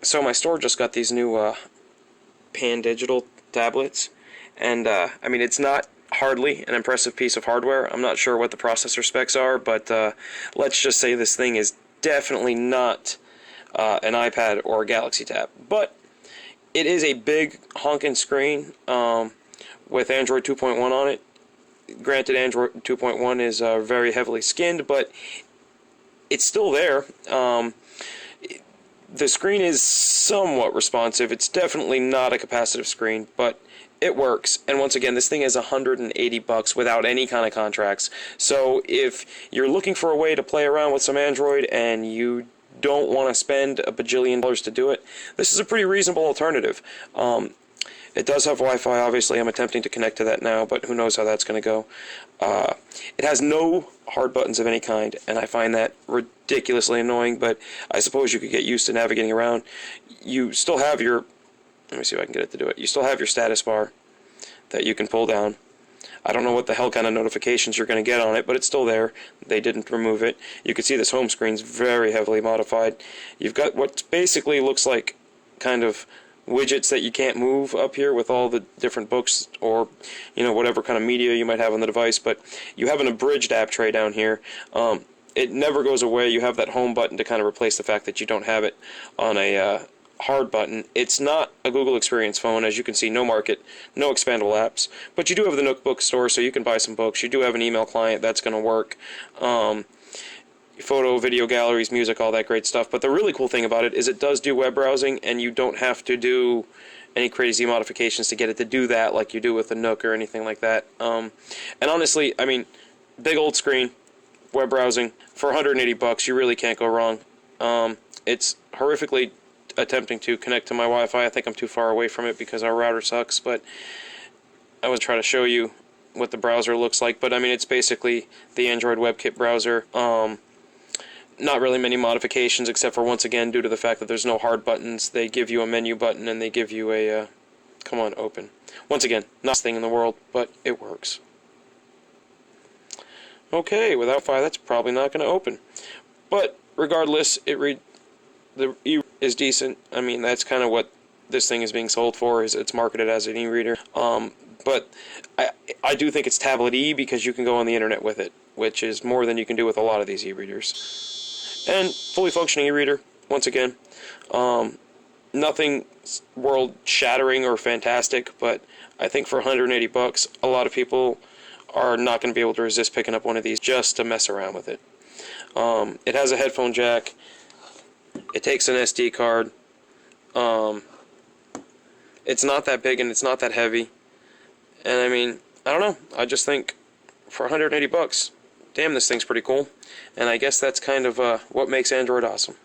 So my store just got these new Pandigital tablets, and I mean, it's not hardly an impressive piece of hardware. I'm not sure what the processor specs are, but let's just say this thing is definitely not an iPad or a Galaxy Tab. But it is a big honking screen with Android 2.1 on it. Granted, Android 2.1 is very heavily skinned, but it's still there. The screen is somewhat responsive. It's definitely not a capacitive screen, but it works. And once again, this thing is $180 without any kind of contracts. So if you're looking for a way to play around with some Android and you don't want to spend a bajillion dollars to do it, this is a pretty reasonable alternative. It does have Wi-Fi, obviously. I'm attempting to connect to that now, but who knows how that's going to go. It has no hard buttons of any kind, and I find that ridiculously annoying, but I suppose you could get used to navigating around. You still have your... Let me see if I can get it to do it. You still have your status bar that you can pull down. I don't know what the hell kind of notifications you're going to get on it, but it's still there. They didn't remove it. You can see this home screen's very heavily modified. You've got what basically looks like kind of widgets that you can't move up here with all the different books or, you know, whatever kind of media you might have on the device, but you have an abridged app tray down here. It never goes away. You have that home button to kind of replace the fact that you don't have it on a hard button. It's not a Google Experience phone. As you can see, no market, no expandable apps, but you do have the Nook bookstore, so you can buy some books. You do have an email client that's going to work. Photo, video galleries, music, all that great stuff. But the really cool thing about it is it does do web browsing, and you don't have to do any crazy modifications to get it to do that like you do with the Nook or anything like that. And honestly, I mean, big old screen, web browsing, for $180, you really can't go wrong. It's horrifically attempting to connect to my Wi-Fi. I think I'm too far away from it because our router sucks, but I was trying to show you what the browser looks like. But I mean, it's basically the Android WebKit browser. Not really many modifications, except for, once again, due to the fact that there's no hard buttons. They give you a menu button, and they give you a, come on, open. Once again, not the thing in the world, but it works. Okay, without Wi-Fi, that's probably not going to open. But, regardless, the E is decent. I mean, that's kind of what this thing is being sold for, is it's marketed as an e-reader. But I do think it's tablet E because you can go on the internet with it, which is more than you can do with a lot of these e-readers. And fully functioning e-reader, once again. Nothing world shattering or fantastic, but I think for $180, a lot of people are not going to be able to resist picking up one of these just to mess around with it. It has a headphone jack. It takes an SD card. It's not that big and it's not that heavy. And I mean, I don't know. I just think for $180, damn, this thing's pretty cool. And I guess that's kind of what makes Android awesome.